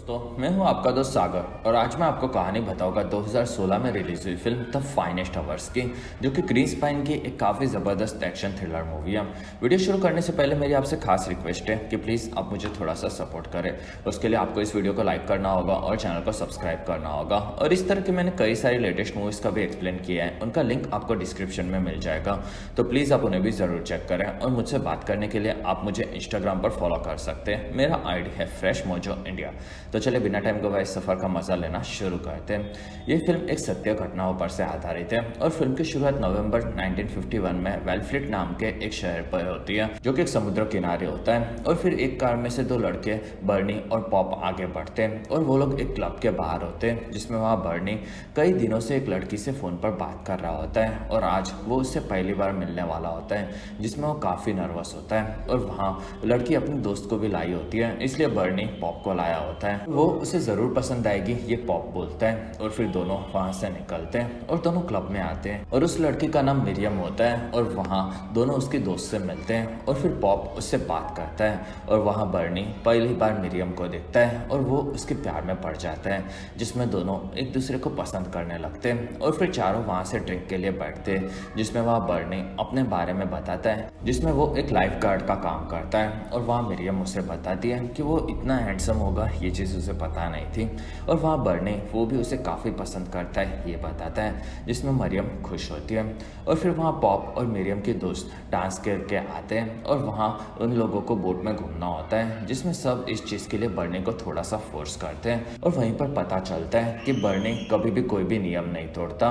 दोस्तों मैं हूं आपका दोस्त सागर और आज मैं आपको कहानी बताऊंगा 2016 में रिलीज हुई फिल्म द फाइनेस्ट आवर्स की, जो कि क्रिस पाइन की एक काफ़ी ज़बरदस्त एक्शन थ्रिलर मूवी है। वीडियो शुरू करने से पहले मेरी आपसे खास रिक्वेस्ट है कि प्लीज़ आप मुझे थोड़ा सा सपोर्ट करें। उसके लिए आपको इस वीडियो को लाइक करना होगा और चैनल को सब्सक्राइब करना होगा। और इस तरह के मैंने कई सारी लेटेस्ट मूवीज़ का भी एक्सप्लेन किया है, उनका लिंक आपको डिस्क्रिप्शन में मिल जाएगा, तो प्लीज़ आप उन्हें भी ज़रूर चेक करें। और मुझसे बात करने के लिए आप मुझे इंस्टाग्राम पर फॉलो कर सकते हैं, मेरा ID है फ्रेश मोजो इंडिया। तो चलिए बिना टाइम गवाए इस सफर का मजा लेना शुरू करते हैं। ये फिल्म एक सत्य घटनाओं पर से आधारित है और फिल्म की शुरुआत नवंबर 1951 में वेलफ्लिट नाम के एक शहर पर होती है, जो कि एक समुद्र किनारे होता है। और फिर एक कार में से दो लड़के बर्नी और पॉप आगे बढ़ते हैं और वो लोग एक क्लब के बाहर होते हैं, जिसमें वहाँ बर्नी कई दिनों से एक लड़की से फोन पर बात कर रहा होता है और आज वो उससे पहली बार मिलने वाला होता है, जिसमें वो काफी नर्वस होता है। और वहाँ लड़की अपने दोस्त को भी लाई होती है, इसलिए बर्नी पॉप को लाया होता है। वो उसे जरूर पसंद आएगी, ये पॉप बोलता है। और फिर दोनों वहां से निकलते हैं और दोनों क्लब में आते हैं और उस लड़की का नाम मिरियम होता है और वहाँ दोनों उसके दोस्त से मिलते हैं। और फिर पॉप उससे बात करता है और वहाँ बर्नी पहली बार मिरियम को देखता है और वो उसके प्यार में पड़ जाता है, जिसमें दोनों एक दूसरे को पसंद करने लगते हैं। और फिर चारों वहाँ से ड्रिंक के लिए बैठते हैं, जिसमें वहाँ बर्नी अपने बारे में बताता है, जिसमें वो एक लाइफ गार्ड का काम करता है। और वहाँ मिरियम उसे बताती है कि वो इतना हैंडसम होगा, ये चीज़ उसे पता नहीं थी। और वहाँ बर्नी वो भी उसे काफ़ी पसंद करता है, ये बताता है, जिसमें मरियम खुश होती है। और फिर वहाँ पॉप और मरियम के दोस्त डांस करके आते हैं और वहाँ उन लोगों को बोट में घूमना होता है, जिसमें सब इस चीज़ के लिए बर्नी को थोड़ा सा फोर्स करते हैं। और वहीं पर पता चलता है कि बर्नी कभी भी कोई भी नियम नहीं तोड़ता।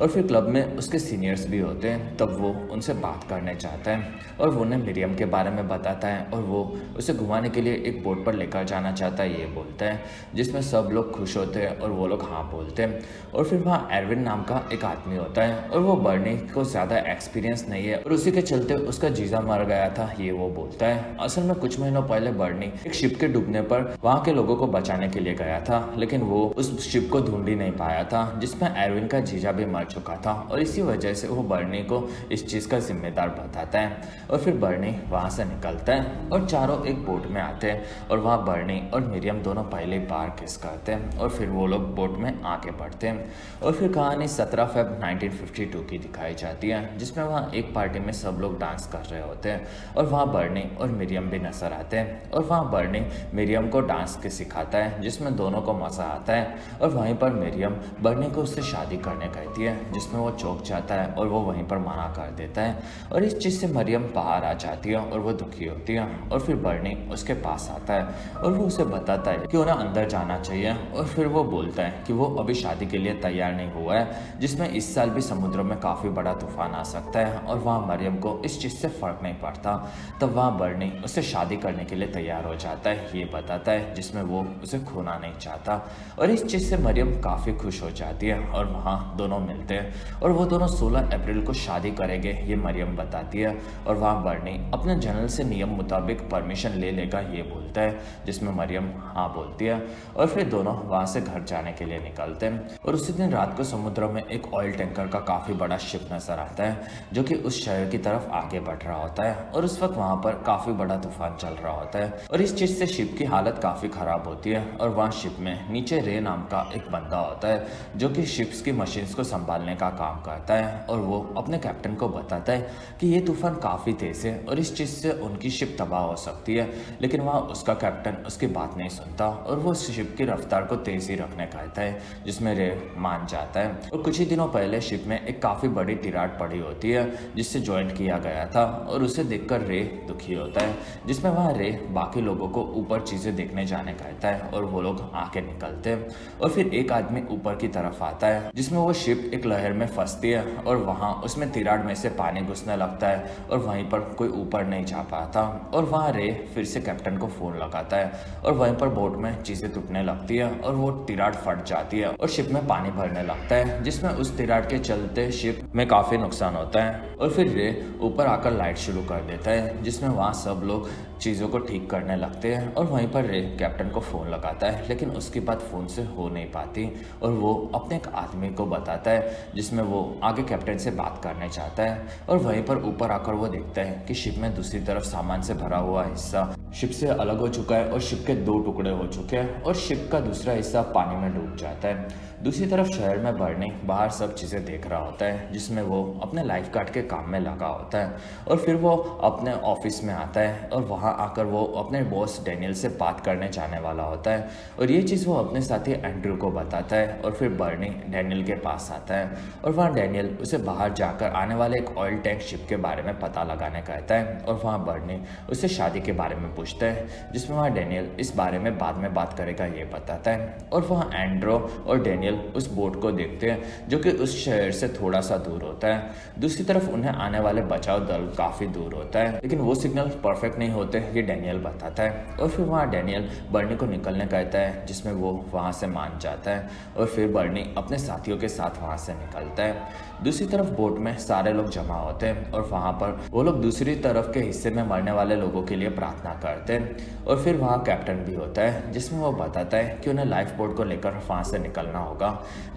और फिर क्लब में उसके सीनियर्स भी होते हैं, तब वो उनसे बात करने चाहता है और वो उन्हें मरियम के बारे में बताता है और वो उसे घुमाने के लिए एक बोट पर लेकर जाना चाहता है, ये बोलता है, जिसमें सब लोग खुश होते हैं और वो लोग हाँ बोलते हैं। और फिर वहाँ एरविन नाम का एक आदमी होता है और वो बर्नी को ज़्यादा एक्सपीरियंस नहीं है और उसी के चलते उसका जीजा मर गया था, ये वो बोलता है। असल में कुछ महीनों पहले बर्नी एक शिप के डूबने पर वहाँ के लोगों को बचाने के लिए गया था, लेकिन वो उस शिप को ढूंढ ही नहीं पाया था, जिसमें एरविन का जीजा भी मर चुका था। और इसी वजह से वो बर्नी को इस चीज़ का जिम्मेदार बताता है। और फिर बर्नी वहाँ से निकलता है और चारों एक बोट में आते हैं और वहाँ बर्नी और मिरियम दोनों पहले बार किस करते हैं और फिर वो लोग बोट में आगे बढ़ते हैं। और फिर कहानी 17 फरवरी 1952 की दिखाई जाती है, जिसमें वहाँ एक पार्टी में सब लोग डांस कर रहे होते हैं और वहाँ बर्नी और मिरियम भी नजर आते हैं। और वहाँ बर्नी मिरियम को डांस के सिखाता है, जिसमें दोनों को मजा आता है। और वहीं पर मिरियम बर्नी को उससे शादी करने कहती है, जिसमें वो चौंक जाता है और वो वहीं पर मना कर देता है। और इस चीज़ से मरियम बाहर आ जाती है और वो दुखी होती है। और फिर बर्नी उसके पास आता है और वो उसे बताता है कि उन्हें अंदर जाना चाहिए। और फिर वो बोलता है कि वो अभी शादी के लिए तैयार नहीं हुआ है, जिसमें इस साल भी समुद्र में काफ़ी बड़ा तूफान आ सकता है। और वहाँ मरियम को इस चीज़ से फ़र्क नहीं पड़ता। तब वहाँ बर्नी उससे शादी करने के लिए तैयार हो जाता है, ये बताता है, जिसमें वो उसे खोना नहीं चाहता। और इस चीज़ से मरियम काफ़ी खुश हो जाती है और वहाँ दोनों मिलते हैं और वो दोनों 16 अप्रैल को शादी करेंगे, ये मरियम बताती है। और वहाँ बर्नी अपने जनरल से नियम मुताबिक परमिशन ले लेगा, ये बोलता है, जिसमें मरियम हाँ बोलती है। और फिर दोनों वहाँ से घर जाने के लिए निकलते हैं। और उसी दिन रात को समुद्र में एक ऑयल टैंकर का काफ़ी बड़ा शिप नजर आता है, जो कि उस शहर की तरफ आगे बढ़ रहा होता है। और उस वक्त वहाँ पर काफ़ी बड़ा तूफान चल रहा होता है और इस चीज़ से शिप की हालत काफ़ी ख़राब होती है। और वहाँ शिप में नीचे रे नाम का एक बंदा होता है, जो कि शिप्स की मशीन्स को संभालने का काम करता है। और वो अपने कैप्टन को बताता है कि ये तूफान काफ़ी तेज़ है और इस चीज़ से उनकी शिप तबाह हो सकती है, लेकिन वहाँ उसका कैप्टन उसकी बात नहीं सुनता और वो शिप की रफ्तार को तेज़ ही रखने कहता है, जिसमें रे मान जाता है। और कुछ ही दिनों पहले शिप में एक काफ़ी बड़ी तिराड़ पड़ी होती है, जिससे ज्वाइंट किया गया था और उसे देखकर रे दुखी होता है, जिसमें वहाँ रे बाकी लोगों को ऊपर चीज़ें देखने जाने कहता है और वो लोग आके निकलते हैं। और फिर एक आदमी ऊपर की तरफ आता है, जिसमें वो शिप एक लहर में फंसती है और वहाँ उसमें तिराड़ में से पानी घुसने लगता है और वहीं पर कोई ऊपर नहीं जा पाता। और वहाँ रे फिर से कैप्टन को फ़ोन लगाता है और वहीं पर बोट में चीज़ें टूटने लगती है और वो तिराड़ फट जाती है और शिप में पानी भरने लगता है, जिसमें उस तिराड़ के चलते शिप में काफ़ी नुकसान होता है। और फिर रे ऊपर आकर लाइट शुरू कर देता है, जिसमें वहाँ सब लोग चीज़ों को ठीक करने लगते हैं और वहीं पर रे कैप्टन को फ़ोन लगाता है, लेकिन उसकी बात फ़ोन से हो नहीं पाती और वो अपने एक आदमी को बताता है जिसमें वो आगे कैप्टन से बात करने चाहता है। और वहीं पर ऊपर आकर वो देखता है कि शिप में दूसरी तरफ सामान से भरा हुआ हिस्सा शिप से अलग हो चुका है और शिप के 2 टुकड़े हो चुके हैं और शिप का दूसरा हिस्सा पानी में डूब जाता है। दूसरी तरफ शहर में बर्नी बाहर सब चीज़ें देख रहा होता है, जिसमें वो अपने लाइफ गार्ड के काम में लगा होता है और फिर वो अपने ऑफिस में आता है और वहाँ आकर वो अपने बॉस डैनियल से बात करने जाने वाला होता है और ये चीज़ वो अपने साथी एंड्रू को बताता है। और फिर बर्नी डैनियल के पास आता है और वहाँ डैनियल उसे बाहर जाकर आने वाले एक ऑयल टैंक शिप के बारे में पता लगाने कहता है और वहाँ बर्नी उसे शादी के बारे में पूछता है, जिसमें वहाँ डैनियल इस बारे में बाद में बात करेगा ये बताता है। और वहाँ एंड्रो और डैनियल उस बोट को देखते हैं जो कि उस शहर से थोड़ा सा दूर होता है। दूसरी तरफ उन्हें आने वाले बचाव दल काफ़ी दूर होता है, लेकिन वो सिग्नल परफेक्ट नहीं होते, ये डैनियल बताता है। और फिर वहाँ डैनियल बर्नी को निकलने कहता है, जिसमें वो वहाँ से मान जाता है और फिर बर्नी अपने साथियों के साथ वहाँ से निकलता है। दूसरी तरफ बोट में सारे लोग जमा होते हैं और वहाँ पर वो लोग दूसरी तरफ के हिस्से में मरने वाले लोगों के लिए प्रार्थना करते हैं। और फिर वहाँ कैप्टन भी होता है, जिसमें वो बताता है कि उन्हें लाइफ बोट को लेकर वहाँ से निकलना होगा,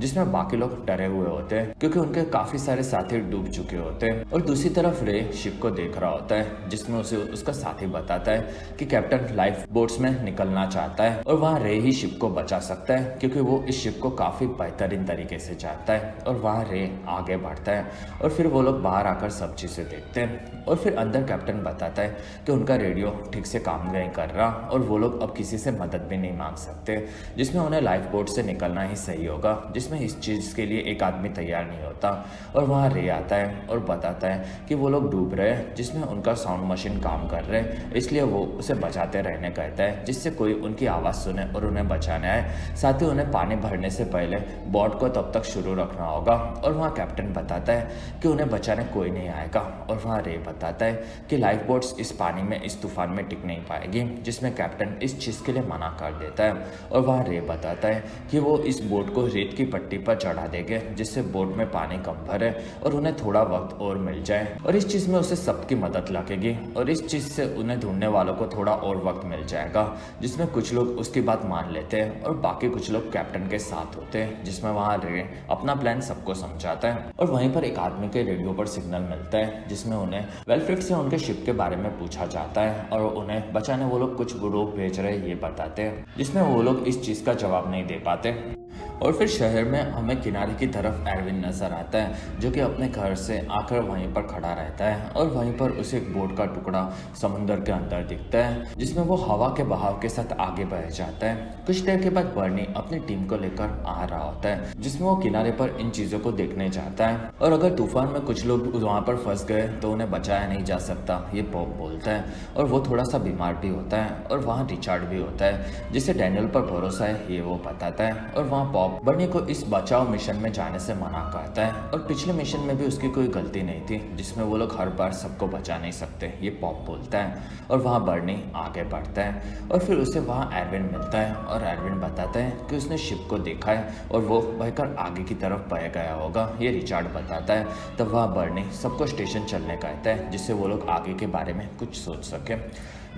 जिसमें बाकी लोग डरे हुए होते हैं क्योंकि उनके काफी सारे साथी डूब चुके होते हैं। और दूसरी तरफ रे शिप को देख रहा होता है, जिसमें उसे उसका साथी बताता है कि कैप्टन लाइफ बोट्स में निकलना चाहता है और वहाँ रे ही शिप को बचा सकता है क्योंकि वो इस शिप को काफी बेहतरीन तरीके से जानता है। और वहाँ रे आगे बढ़ता है और फिर वो लोग बाहर आकर सब चीजें देखते हैं और फिर अंदर कैप्टन बताता है कि उनका रेडियो ठीक से काम नहीं कर रहा और वो लोग अब किसी से मदद भी नहीं मांग सकते, जिसमें उन्हें लाइफ बोट से निकलना ही सही होगा, जिसमें इस चीज़ के लिए एक आदमी तैयार नहीं होता। और वहाँ रे आता है और बताता है कि वो लोग डूब रहे हैं, जिसमें उनका साउंड मशीन काम कर रहे हैं, इसलिए वो उसे बचाते रहने कहता है जिससे कोई उनकी आवाज़ सुने और उन्हें बचाने आए। साथ ही उन्हें पानी भरने से पहले बोट को तब तक शुरू रखना होगा। और वहाँ कैप्टन बताता है कि उन्हें बचाने कोई नहीं आएगा। और वहाँ रे बताता है कि लाइफ बोट्स इस पानी में इस तूफान में टिक नहीं पाएगी, जिसमें कैप्टन इस चीज़ के लिए मना कर देता है। और वहाँ रे बताता है कि वो इस बोट को रेत की पट्टी पर चढ़ा देंगे, जिससे बोट में पानी कम भरे और उन्हें थोड़ा वक्त और मिल जाए। और इस चीज़ में उसे सबकी मदद लगेगी और इस चीज़ से उन्हें ढूंढने वालों को थोड़ा और वक्त मिल जाएगा, जिसमें कुछ लोग उसकी बात मान लेते हैं और बाकी कुछ लोग कैप्टन के साथ होते हैं, जिसमें वहाँ रे अपना प्लान सबको समझाता है। और वहीं पर एक आदमी के रेडियो पर सिग्नल मिलता है, जिसमें उन्हें वेलफ्रिड से उनके शिप के बारे में पूछा जाता है और उन्हें बचाने वो लोग कुछ ग्रुप भेज रहे ये बताते हैं, जिसमें वो लोग इस चीज़ का जवाब नहीं दे पाते। और फिर शहर में हमें किनारे की तरफ एडविन नजर आता है, जो कि अपने घर से आकर वहीं पर खड़ा रहता है और वहीं पर उसे एक बोट का टुकड़ा समुंदर के अंदर दिखता है, जिसमें वो हवा के बहाव के साथ आगे बढ़ जाता है। कुछ देर के बाद बर्नी अपनी टीम को लेकर आ रहा होता है, जिसमें वो किनारे पर इन चीजों को देखने जाता है। और अगर तूफान में कुछ लोग वहां पर फंस गए तो उन्हें बचाया नहीं जा सकता, ये पॉप बोलता है। और वो थोड़ा सा बीमार भी होता है और वहाँ रिचार्ड भी होता है, जिसे डैनियल पर भरोसा है ये वो बताता है। और वहाँ पॉप बर्नी को इस बचाव मिशन में जाने से मना करता है और पिछले मिशन में भी उसकी कोई गलती नहीं थी, जिसमें वो लोग हर बार सबको बचा नहीं सकते, ये पॉप बोलता है। और वहाँ बर्नी आगे बढ़ता है और फिर उसे वहाँ एडविन मिलता है और एडविन बताता है कि उसने शिप को देखा है और वो बहकर आगे की तरफ बह गया होगा, ये रिचार्ड बताता है। तब वहाँ बर्नी सबको स्टेशन चलने कहता है, जिससे वो लोग आगे के बारे में कुछ सोच सके।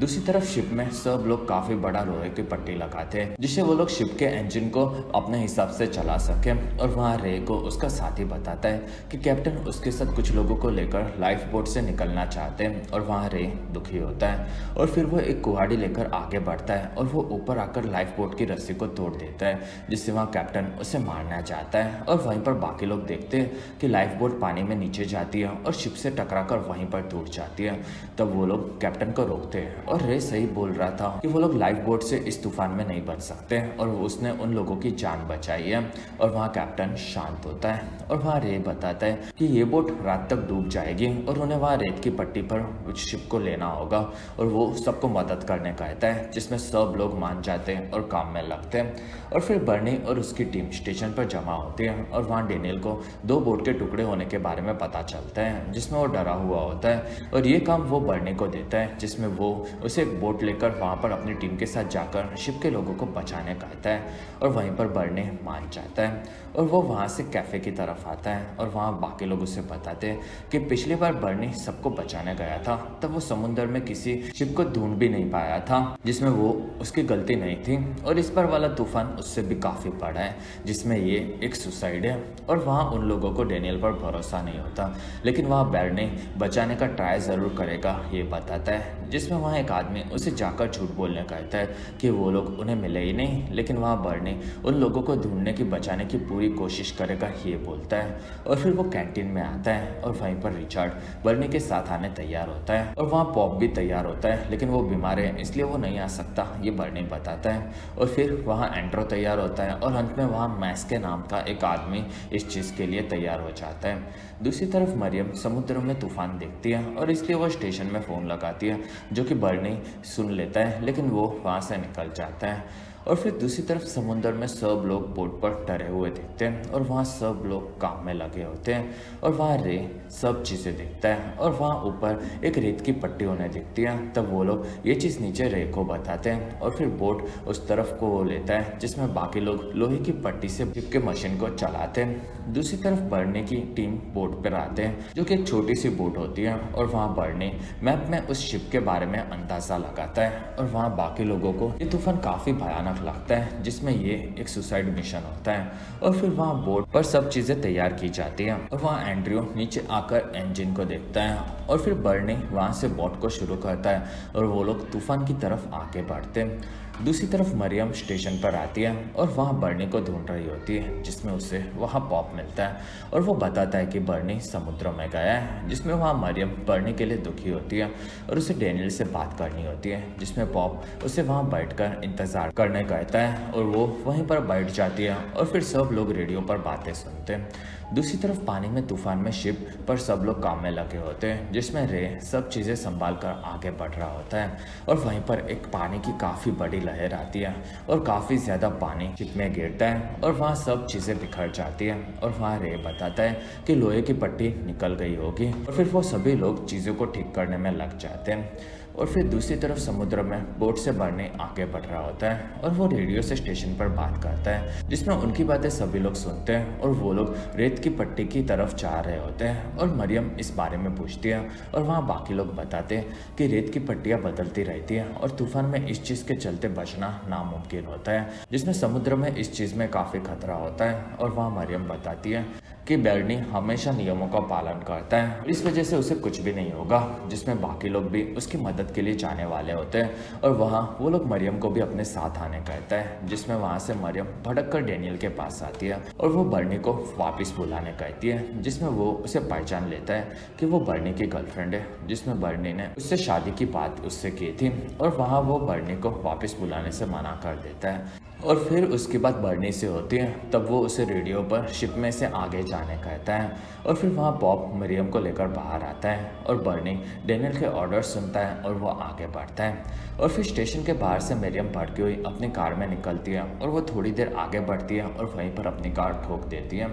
दूसरी तरफ शिप में सब लोग काफी बड़ा लोहे की पट्टी लगाते हैं, जिससे वो लोग शिप के इंजन को अपने हिसाब से चला सके। और वहाँ रे को उसका साथी बताता है कि कैप्टन उसके साथ कुछ लोगों को लेकर लाइफ बोट से निकलना चाहते हैं और वहाँ रे दुखी होता है। और फिर वो एक कुहाड़ी लेकर आगे बढ़ता है और वो ऊपर आकर लाइफ बोट की रस्सी को तोड़ देता है, जिससे वहाँ कैप्टन उसे मारना चाहता है। और वहीं पर बाकी लोग देखते हैं कि लाइफ बोट पानी में नीचे जाती है और शिप से टकराकर वहीं पर टूट जाती है। तब वो लोग कैप्टन को रोकते हैं और रे सही बोल रहा था कि वो लोग लाइफ बोट से इस तूफान में नहीं बच सकते और उसने उन लोगों की जान बचाई है। और वहाँ कैप्टन शांत होता है और वहाँ रे बताता है कि ये बोट रात तक डूब जाएगी और उन्हें वहाँ रेत की पट्टी पर शिप को लेना होगा। और वो सबको मदद करने कहता है, जिसमें सब लोग मान जाते हैं और काम में लगते हैं। और फिर बर्नी और उसकी टीम स्टेशन पर जमा होती है और वहाँ डेनियल को 2 बोट के टुकड़े होने के बारे में पता चलता है, जिसमें वो डरा हुआ होता है और ये काम वो बर्नी को देता है, जिसमें वो उसे एक बोट लेकर वहाँ पर अपनी टीम के साथ जाकर शिप के लोगों को बचाने कहता है और वहीं पर बर्नी मान जाता है और वो वहाँ से कैफ़े की तरफ आता है और वहाँ बाकी लोग उसे बताते हैं कि पिछली बार बर्नी सबको बचाने गया था तब वो समुद्र में किसी शिप को ढूंढ भी नहीं पाया था जिसमें वो उसकी गलती नहीं थी और इस बार वाला तूफान उससे भी काफ़ी बड़ा है जिसमें ये एक सुसाइड है और वहाँ उन लोगों को डेनियल पर भरोसा नहीं होता लेकिन वहाँ बर्नी बचाने का ट्राई ज़रूर करेगा ये बताता है जिसमें वहाँ एक आदमी उसे जाकर झूठ बोलने कहता है कि वो लोग उन्हें मिले ही नहीं लेकिन वहाँ बर्नी उन लोगों को ढूंढने की बचाने की पूरी कोशिश करेगा ये बोलता है और फिर वो कैंटीन में आता है और वहीं पर रिचर्ड बर्नी के साथ आने तैयार होता है और वहाँ पॉप भी तैयार होता है लेकिन वो बीमार है इसलिए वो नहीं आ सकता ये बर्नी बताता है और फिर वहाँ एंड्रो तैयार होता है और अंत में वहाँ मैस के नाम का एक आदमी इस चीज़ के लिए तैयार हो जाता है। दूसरी तरफ मरियम समुद्र में तूफान देखती है और इसलिए वो स्टेशन में फ़ोन लगाती है जो कि बर्नी सुन लेता है लेकिन वो वहाँ से निकल जाता है और फिर दूसरी तरफ समुद्र में सब लोग बोट पर डरे हुए दिखते हैं और वहाँ सब लोग काम में लगे होते हैं और वहाँ रे सब चीज़ें देखता है और वहाँ ऊपर एक रेत की पट्टी उन्हें दिखती है तब वो लोग ये चीज़ नीचे रे को बताते हैं और फिर बोट उस तरफ को वो लेता है जिसमें बाकी लोग लोहे की पट्टी से शिप के मशीन को चलाते हैं। दूसरी तरफ बर्नी की टीम बोट पर आते हैं जो कि एक छोटी सी बोट होती है और वहाँ बर्नी मैप में उस शिप के बारे में अंदाज़ा लगाता है और वहाँ बाकी लोगों को ये तूफान काफ़ी भयानक लगता है जिसमें ये एक सुसाइड मिशन होता है और फिर वहाँ बोट पर सब चीज़ें तैयार की जाती हैं और वहाँ एंड्रयू नीचे आकर इंजन को देखता है और फिर बर्नी वहाँ से बोट को शुरू करता है और वो लोग तूफान की तरफ आगे बढ़ते हैं। दूसरी तरफ मरियम स्टेशन पर आती है और वहाँ बर्नी को ढूंढ रही होती है जिसमें उसे वहाँ पॉप मिलता है और वो बताता है कि बर्नी समुद्र में गया है जिसमें वहाँ मरियम बर्नी के लिए दुखी होती है और उसे डेनियल से बात करनी होती है जिसमें पॉप उसे वहाँ बैठकर इंतज़ार करने कहता है और वो वहीं पर बैठ जाती है और फिर सब लोग रेडियो पर बातें सुनते हैं। दूसरी तरफ पानी में तूफान में शिप पर सब लोग काम में लगे होते हैं जिसमें रे सब चीज़ें संभाल कर आगे बढ़ रहा होता है और वहीं पर एक पानी की काफ़ी बड़ी लहर आती है और काफ़ी ज़्यादा पानी शिप में गिरता है और वहाँ सब चीज़ें बिखर जाती हैं और वहाँ रे बताता है कि लोहे की पट्टी निकल गई होगी और फिर वो सभी लोग चीज़ों को ठीक करने में लग जाते हैं। और फिर दूसरी तरफ समुद्र में बोट से बर्नी आगे बढ़ रहा होता है और वो रेडियो से स्टेशन पर बात करता है जिसमें उनकी बातें सभी लोग सुनते हैं और वो लोग रेत की पट्टी की तरफ जा रहे होते हैं और मरियम इस बारे में पूछती है और वहाँ बाकी लोग बताते हैं कि रेत की पट्टियाँ बदलती रहती हैं और तूफान में इस चीज़ के चलते बचना नामुमकिन होता है जिसमें समुद्र में इस चीज़ में काफ़ी खतरा होता है और वहाँ मरियम बताती है कि बर्नी हमेशा नियमों का पालन करता है इस वजह से उसे कुछ भी नहीं होगा जिसमें बाकी लोग भी उसकी मदद के लिए जाने वाले होते हैं और वहाँ वो लोग मरियम को भी अपने साथ आने कहता है जिसमें वहाँ से मरियम भटक कर डेनियल के पास आती है और वो बर्नी को वापस बुलाने कहती है जिसमें वो उसे पहचान लेता है कि वो बर्नी की गर्लफ्रेंड है जिसमें बर्नी ने उससे शादी की बात उससे की थी और वहाँ वो बर्नी को वापस बुलाने से मना कर देता है और फिर उसके बाद बर्नी से होती है तब वो उसे रेडियो पर शिप में से आगे जाने कहता है और फिर वहाँ पॉप मरियम को लेकर बाहर आता है और बर्नी डेनियल के ऑर्डर सुनता है और वो आगे बढ़ता है और फिर स्टेशन के बाहर से मरियम भड़की हुई अपनी कार में निकलती है और वो थोड़ी देर आगे बढ़ती है और वहीं पर अपनी कार ठोक देती है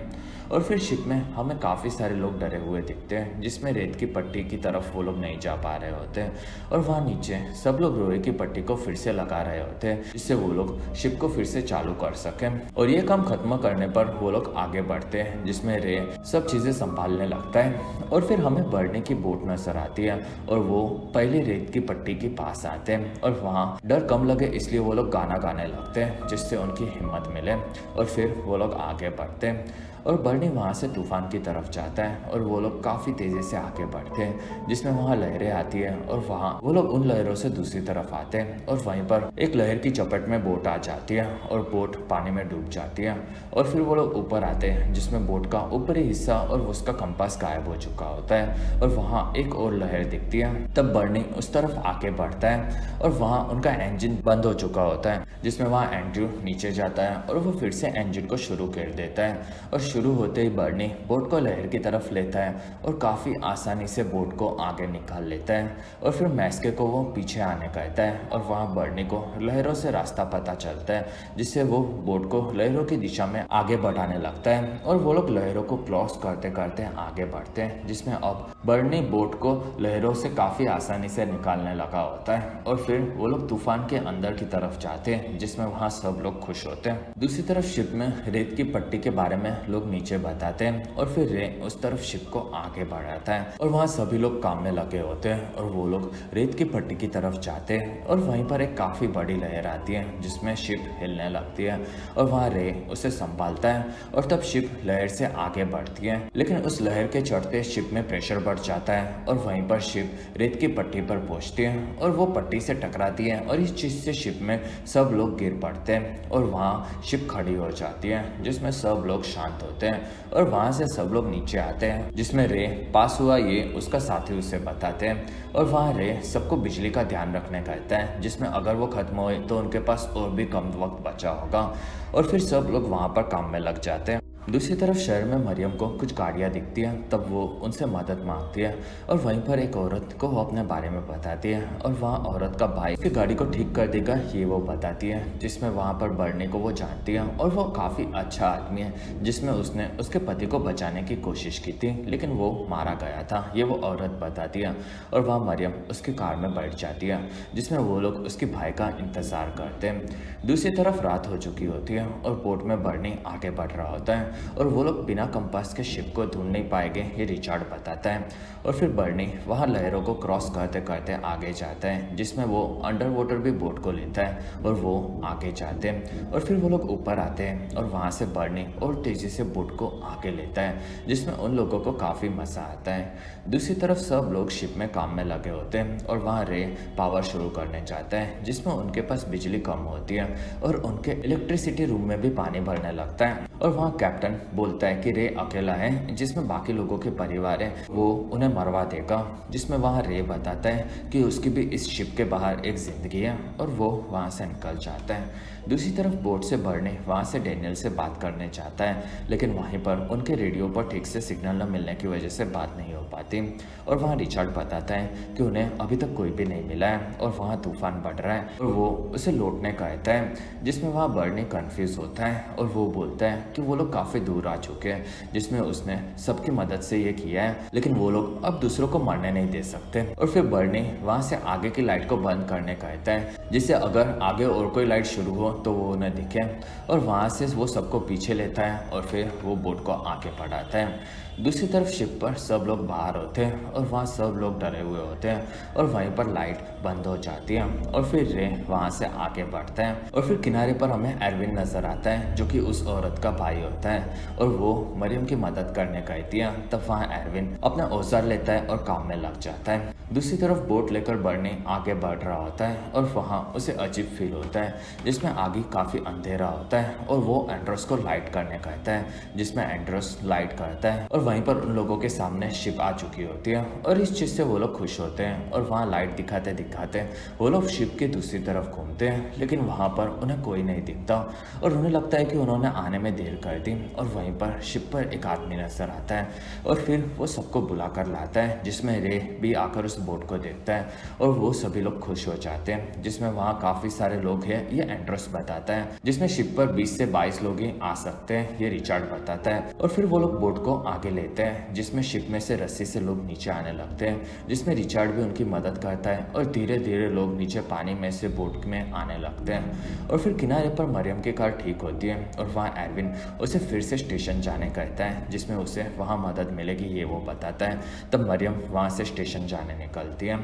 और फिर शिप में हमें काफ़ी सारे लोग डरे हुए दिखते हैं जिसमें रेत की पट्टी की तरफ वो लोग नहीं जा पा रहे होते हैं और वहाँ नीचे सब लोग लोहे की पट्टी को फिर से लगा रहे होते हैं जिससे वो लोग शिप को फिर से चालू कर सकें और ये काम खत्म करने पर वो लोग आगे बढ़ते हैं जिसमें रे सब चीज़ें संभालने लगता है और फिर हमें बर्नी की बोट नजर आती है और वो पहले रेत की पट्टी के पास आते हैं और वहाँ डर कम लगे इसलिए वो लोग गाना गाने लगते हैं जिससे उनकी हिम्मत मिले और फिर वो लोग आगे बढ़ते हैं और बर्नी वहाँ से तूफान की तरफ जाता है और वो लोग काफ़ी तेज़ी से आगे बढ़ते हैं जिसमें वहाँ लहरें आती है और वहाँ वो लोग उन लहरों से दूसरी तरफ आते हैं और वहीं पर एक लहर की चपेट में बोट आ जाती है और बोट पानी में डूब जाती है और फिर वो लोग ऊपर आते हैं जिसमें बोट का ऊपरी हिस्सा और उसका कंपास गायब हो चुका होता है और वहाँ एक और लहर दिखती है तब बर्नी उस तरफ आगे बढ़ता है और वहाँ उनका इंजन बंद हो चुका होता है जिसमें वहाँ एंड्रयू नीचे जाता है और वो फिर से इंजन को शुरू कर देता है और शुरू होते ही बर्नी बोट को लहर की तरफ लेता है और काफ़ी आसानी से बोट को आगे निकाल लेता है और फिर मैस्के को वो पीछे आने कहता है और वहाँ बर्नी को लहरों से रास्ता पता चलता है जिससे वो बोट को लहरों की दिशा में आगे बढ़ाने लगता है और वो लोग लहरों को क्रॉस करते करते आगे बढ़ते हैं जिसमें अब बर्नी बोट को लहरों से काफ़ी आसानी से निकालने लगा होता है और फिर वो लोग तूफान के अंदर की तरफ जाते हैं जिसमें वहाँ सब लोग खुश होते हैं। दूसरी तरफ शिप में रेत की पट्टी के बारे में लोग नीचे बताते हैं और फिर रे उस तरफ शिप को आगे बढ़ाता है और वहाँ सभी लोग काम में लगे होते हैं और वो लोग रेत की पट्टी की तरफ जाते हैं और वहीं पर एक काफ़ी बड़ी लहर आती है जिसमें शिप हिलने लगती है और वहाँ रे उसे संभालता है और तब शिप लहर से आगे बढ़ती है, लेकिन उस लहर के चढ़ते शिप में प्रेशर बढ़ जाता है और वहीं पर शिप रेत की पट्टी पर पहुंचती है और वो पट्टी से टकराती है और इस चीज़ से शिप में सब लोग गिर पड़ते हैं और वहाँ शिप खड़ी हो जाती है जिसमें सब लोग शांत होते हैं और वहाँ से सब लोग नीचे आते हैं जिसमें रे पास हुआ ये उसका साथी उसे बताते हैं और वहाँ रे सबको बिजली का ध्यान रखने कहता है जिसमें अगर वो खत्म हो तो उनके पास और भी कम वक्त बचा होगा और फिर सब लोग वहाँ पर काम में लग जाते हैं। दूसरी तरफ शहर में मरियम को कुछ गाड़ियाँ दिखती हैं, तब वो उनसे मदद मांगती है और वहीं पर एक औरत को वो अपने बारे में बताती है और वहाँ औरत का भाई उसकी गाड़ी को ठीक कर देगा ये वो बताती है, जिसमें वहाँ पर बढ़ने को वो जानती है और वो काफ़ी अच्छा आदमी है जिसमें उसने उसके पति को बचाने की कोशिश की थी लेकिन वो मारा गया था, ये वो औरत बताती है और वहाँ मरियम उसकी कार में बैठ जाती है जिसमें वो लोग उसके भाई का इंतज़ार करते हैं। दूसरी तरफ रात हो चुकी होती है और बोट में बर्नी आगे बढ़ रहा होता है और वो लोग बिना कंपास के शिप को ढूंढ नहीं पाएंगे ये रिचार्ड बताता है और फिर बर्नी वहाँ लहरों को क्रॉस करते करते आगे जाता है जिसमें वो अंडर वाटर भी बोट को लेता है और वो आगे जाते हैं और फिर वो लोग ऊपर आते हैं और वहाँ से बर्नी और तेज़ी से बोट को आगे लेता है जिसमें उन लोगों को काफ़ी मज़ा आता है। दूसरी तरफ सब लोग शिप में काम में लगे होते हैं और वहाँ रे पावर शुरू करने जाता है जिसमें उनके पास बिजली कम होती है और उनके इलेक्ट्रिसिटी रूम में भी पानी भरने लगता है और वहाँ कैप्टन बोलता है कि रे अकेला है जिसमें बाकी लोगों के परिवार है वो उन्हें मरवा देगा, जिसमें वहाँ रे बताता है कि उसकी भी इस शिप के बाहर एक जिंदगी है और वो वहाँ से निकल जाता है। दूसरी तरफ बोट से बर्नी वहाँ से डेनियल से बात करने चाहता है लेकिन वहीं पर उनके रेडियो पर ठीक से सिग्नल न मिलने की वजह से बात नहीं हो पाती और वहाँ रिचर्ड बताता है कि उन्हें अभी तक कोई भी नहीं मिला है और वहाँ तूफान बढ़ रहा है और वो उसे लौटने कहता है जिसमें वहाँ बर्नी कंफ्यूज होता है और वो बोलता है कि वो लोग काफ़ी दूर आ चुके हैं जिसमें उसने सबकी मदद से ये किया है लेकिन वो लोग अब दूसरों को मरने नहीं दे सकते और फिर बर्नी वहाँ से आगे की लाइट को बंद करने कहता है जिससे अगर आगे और कोई लाइट शुरू हो तो वो उन्हें दिखे और वहाँ से वो सबको पीछे लेता है और फिर वो बोट को आगे बढ़ाता है। दूसरी तरफ शिप पर सब लोग बाहर होते हैं और वहाँ सब लोग डरे हुए होते हैं और वहीं पर लाइट बंद हो जाती है और फिर रे वहाँ से आगे बढ़ता है और फिर किनारे पर हमें एरविन नजर आता है जो कि उस औरत का भाई होता है और वो मरियम की मदद करने कहती है। तब वहाँ एरविन अपना औजार लेता है और काम में लग जाता है। दूसरी तरफ बोट लेकर बर्नी आगे बढ़ रहा होता है और वहाँ उसे अजीब फील होता है जिसमें आगे काफ़ी अंधेरा होता है और वो एंड्रोस को लाइट करने कहता है जिसमें एंड्रोस लाइट करता है और वहीं पर उन लोगों के सामने शिप आ चुकी होती है और इस चीज़ से वो लोग खुश होते हैं और वहाँ लाइट दिखाते दिखाते वो लोग शिप की दूसरी तरफ घूमते हैं लेकिन वहाँ पर उन्हें कोई नहीं दिखता और उन्हें लगता है कि उन्होंने आने में देर कर दी और वहीं पर शिप पर एक आदमी नजर आता है और फिर वो सबको बुला कर लाता है जिसमें रे भी आकर उस बोट को देखता है और वो सभी लोग खुश हो जाते हैं जिसमें वहाँ काफ़ी सारे लोग हैं ये एंड्रोस बताता है जिसमें शिप पर 20 से 22 लोग ही आ सकते हैं ये रिचर्ड बताता है और फिर वो लोग बोट को आगे लेते हैं जिसमें शिप में से रस्सी से लोग नीचे आने लगते हैं जिसमें रिचर्ड भी उनकी मदद करता है और धीरे धीरे लोग नीचे पानी में से बोट में आने लगते हैं और फिर किनारे पर मरियम की कार ठीक होती है और वहाँ एरविन उसे फिर से स्टेशन जाने कहता है जिसमें उसे वहाँ मदद मिलेगी ये वो बताता है। तब मरियम वहाँ से स्टेशन जाने निकलती है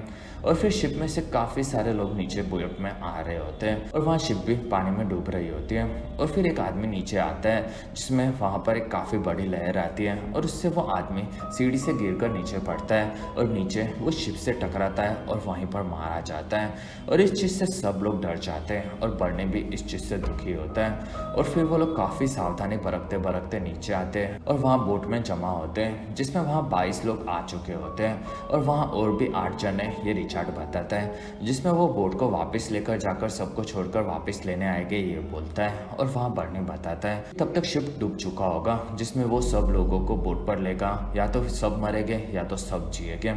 और फिर शिप में से काफ़ी सारे लोग नीचे बोट में आ रहे होते हैं और वहाँ शिप भी पानी में डूब रही होती है और फिर एक आदमी नीचे आता है जिसमें वहाँ पर एक काफ़ी बड़ी लहर आती है और उससे वो आदमी सीढ़ी से गिरकर नीचे पड़ता है और नीचे वो शिप से टकराता है और वहीं पर मारा जाता है और इस चीज़ से सब लोग डर जाते हैं और बर्नी भी इस चीज़ से दुखी होता है और फिर वो लोग काफ़ी सावधानी बरतते बरतते नीचे आते हैं और वहाँ बोट में जमा होते हैं जिसमें वहाँ 22 लोग आ चुके होते हैं और वहाँ और भी 8 जने ये रिचर्ड बताता है जिसमें वो बोट को वापस लेकर जाकर सबको छोड़कर वापस लेने आएंगे ये बोलता है और वहाँ बर्नी बताता है तब तक शिप डूब चुका होगा जिसमें वो सब लोगों को बोट पर लेगा, या तो सब मरेंगे या तो सब जिएंगे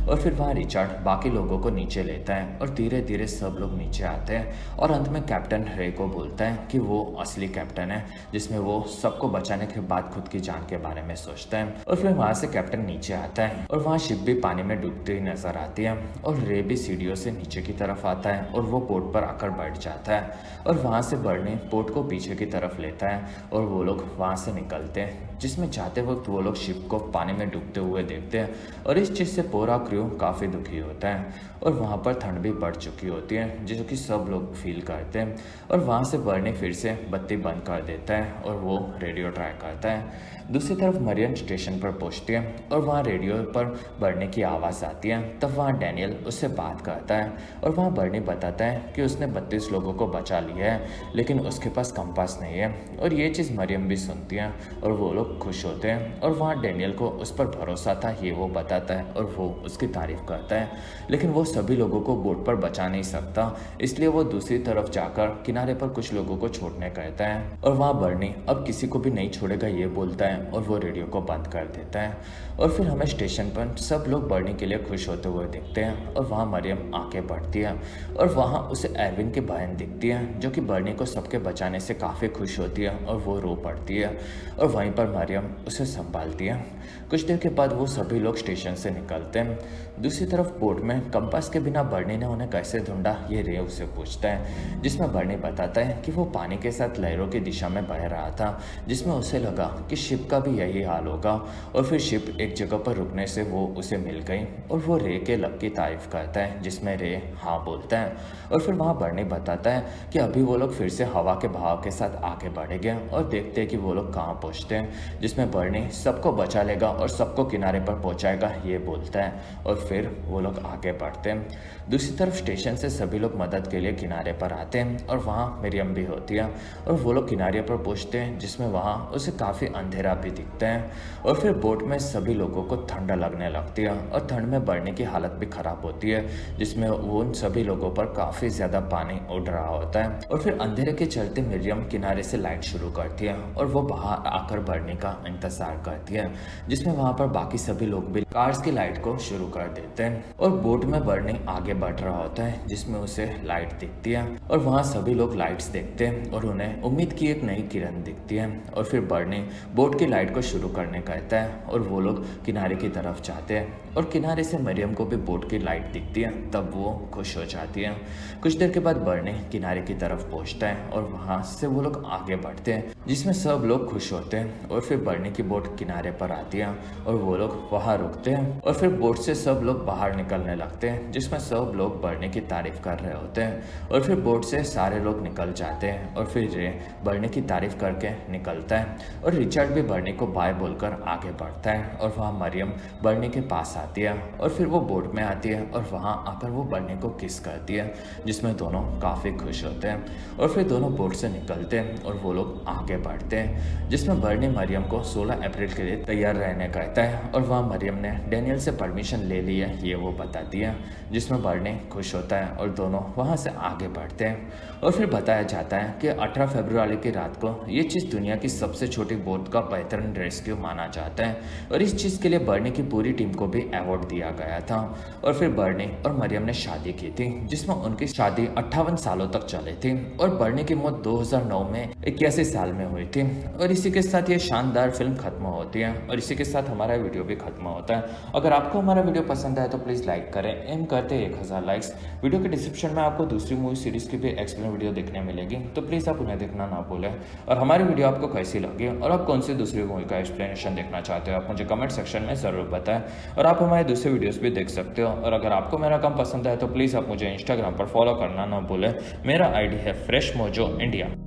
और फिर वहाँ रिचर्ड बाकी लोगों को नीचे लेता है और धीरे धीरे सब लोग नीचे आते हैं और अंत में कैप्टन रे को बोलता है कि वो असली कैप्टन है जिसमें वो सबको बचाने के बाद खुद की जान के बारे में सोचता है। और फिर वहाँ से कैप्टन नीचे आता है और वहाँ शिप भी पानी में डूबती हुई नजर आती है और रे भी सीढ़ियों से नीचे की तरफ आता है और वो बोट पर आकर बैठ जाता है। और वहाँ से बर्नी बोट को पीछे की तरफ लेता है और वो लोग वहाँ से निकलते हैं, जिसमें जाते वक्त वो लोग शिप को पानी में डूबते हुए देखते हैं और इस चीज़ से पूरा क्रू काफ़ी दुखी होता है। और वहाँ पर ठंड भी बढ़ चुकी होती है जो कि सब लोग फील करते हैं। और वहाँ से बर्नी फिर से बत्ती बंद कर देता है और वो रेडियो ट्राई करता है। दूसरी तरफ मरियम स्टेशन पर पहुंचती है और वहाँ रेडियो पर बर्नी की आवाज़ आती है। तब वहाँ डैनियल उससे बात करता है और वहाँ बर्नी बताता है कि उसने 32 लोगों को बचा लिया है लेकिन उसके पास कंपास नहीं है। और ये चीज़ मरियम भी सुनती है और वो लोग खुश होते हैं। और वहाँ डैनियल को उस पर भरोसा था ये वो बताता है और वो उसकी तारीफ करता है, लेकिन वो सभी लोगों को बोट पर बचा नहीं सकता, इसलिए वो दूसरी तरफ जाकर किनारे पर कुछ लोगों को छोड़ने कहता है। और वहाँ बर्नी अब किसी को भी नहीं छोड़ेगा ये बोलता है और वो रेडियो को बंद कर देता है। और फिर हमें स्टेशन पर सब लोग बर्नी के लिए खुश होते हुए दिखते हैं और वहाँ मरियम आके बढ़ती है और वहाँ उसे एरविन की बहन दिखती है जो कि बर्नी को सबके बचाने से काफ़ी खुश होती है और वो रो पड़ती है और वहीं पर मरियम उसे संभालती है। कुछ देर के बाद वो सभी लोग स्टेशन से निकलते हैं। दूसरी तरफ बोट में कंपास के बिना बर्नी ने उन्हें कैसे ढूंढा ये रे उसे पूछता है, जिसमें बर्नी बताता है कि वो पानी के साथ लहरों की दिशा में बह रहा था, जिसमें उसे लगा कि शिप का भी यही हाल होगा। और फिर शिप एक जगह पर रुकने से वो उसे मिल गई और वो रे के लक की तारीफ करता है, जिसमें रे हाँ बोलता है। और फिर वहाँ बर्नी बताता है कि अभी वो लोग फिर से हवा के बहाव के साथ आगे बढ़ेंगे और देखते हैं कि वो लोग कहाँ पहुँचते हैं, जिसमें बर्नी सबको बचा लेगा और सबको किनारे पर पहुँचाएगा ये बोलता है। और फिर वो लोग आगे बढ़ते हैं। दूसरी तरफ स्टेशन से सभी लोग मदद के लिए किनारे पर आते हैं और वहाँ मरियम भी होती है और वो लोग किनारे पर पहुँचते हैं, जिसमें वहाँ उसे काफ़ी अंधेरा भी दिखता है। और फिर बोट में सभी लोगों को ठंड लगने लगती है और ठंड में बढ़ने की हालत भी ख़राब होती है, जिसमें वो उन सभी लोगों पर काफ़ी ज़्यादा पानी उड़ रहा होता है। और फिर अंधेरे के चलते मरियम किनारे से लाइट शुरू करती है और वो बाहर आकर बढ़ने का इंतज़ार करती है, जिसमें वहाँ पर बाकी सभी लोग भी कार्स की लाइट को शुरू कर देते हैं। और बोट में बर्नी आगे बढ़ रहा होता है, जिसमें उसे लाइट दिखती है और वहाँ सभी लोग लाइट्स देखते हैं और उन्हें उम्मीद की एक नई किरण दिखती है। और फिर बर्नी बोट की लाइट को शुरू करने कहता है और वो लोग किनारे की तरफ जाते हैं और किनारे से मरियम को भी बोट की लाइट दिखती है, तब वो खुश हो जाती है। कुछ देर के बाद बर्नी किनारे की तरफ पहुँचता है और वहाँ से वो लोग आगे बढ़ते हैं, जिसमें सब लोग खुश होते हैं। और फिर बर्नी की बोट किनारे पर आती है और वो लोग वहाँ रुकते हैं और फिर बोट से सब लोग बाहर निकलने लगते हैं, जिसमें सब लोग बर्नी की तारीफ कर रहे होते हैं। और फिर बोट से सारे लोग निकल जाते हैं और फिर रे बर्नी की तारीफ करके निकलता है और रिचर्ड भी बर्नी को बाय बोलकर आगे बढ़ता है। और वहाँ मरियम बर्नी के पास आती है और फिर वो बोट में आती है और वहाँ आकर वो बर्नी को किस करती है, जिसमें दोनों काफ़ी खुश होते हैं। और फिर दोनों बोट से निकलते हैं और वो लोग आगे बढ़ते हैं, जिसमें बर्नी मरियम को 16 अप्रैल के लिए तैयार रहने कहता है। और वहाँ मरियम ने डैनियल से परमिशन ले ली है ये वो बताती है, जिसमें बर्नी खुश होता है और दोनों वहाँ से आगे बढ़ते हैं। और फिर बताया जाता है कि 18 फरवरी की रात को ये चीज़ दुनिया की सबसे छोटी बोट का बेहतरीन रेस्क्यू माना जाता है और इस चीज़ के लिए बर्नी की पूरी टीम को भी अवार्ड दिया गया था। और फिर बर्नी और मरियम ने शादी की थी, जिसमें उनकी शादी 58 सालों तक चली थी और बर्नी की मौत 2009 में 81 साल में हुई थी। और इसी के साथ ये शानदार फिल्म खत्म होती है और इसी के साथ हमारा वीडियो भी खत्म होता है। अगर आपको हमारा वीडियो पसंद आए तो प्लीज़ लाइक करें, एम करते 1000 लाइक्स। वीडियो के डिस्क्रिप्शन में आपको दूसरी मूवी सीरीज़ की भी एक्सप्लेन वीडियो देखने मिलेगी, तो प्लीज़ आप उन्हें देखना ना भूलें। और हमारी वीडियो आपको कैसी लगी और आप कौन सी दूसरी मूवी का एक्सप्लेनेशन देखना चाहते हो आप मुझे कमेंट सेक्शन में ज़रूर बताएं। और आप हमारे दूसरे वीडियोस भी देख सकते हो। और अगर आपको मेरा काम पसंद आए तो प्लीज़ आप मुझे इंस्टाग्राम पर फॉलो करना ना भूलें। मेरा आईडी है फ्रेश मोजो इंडिया।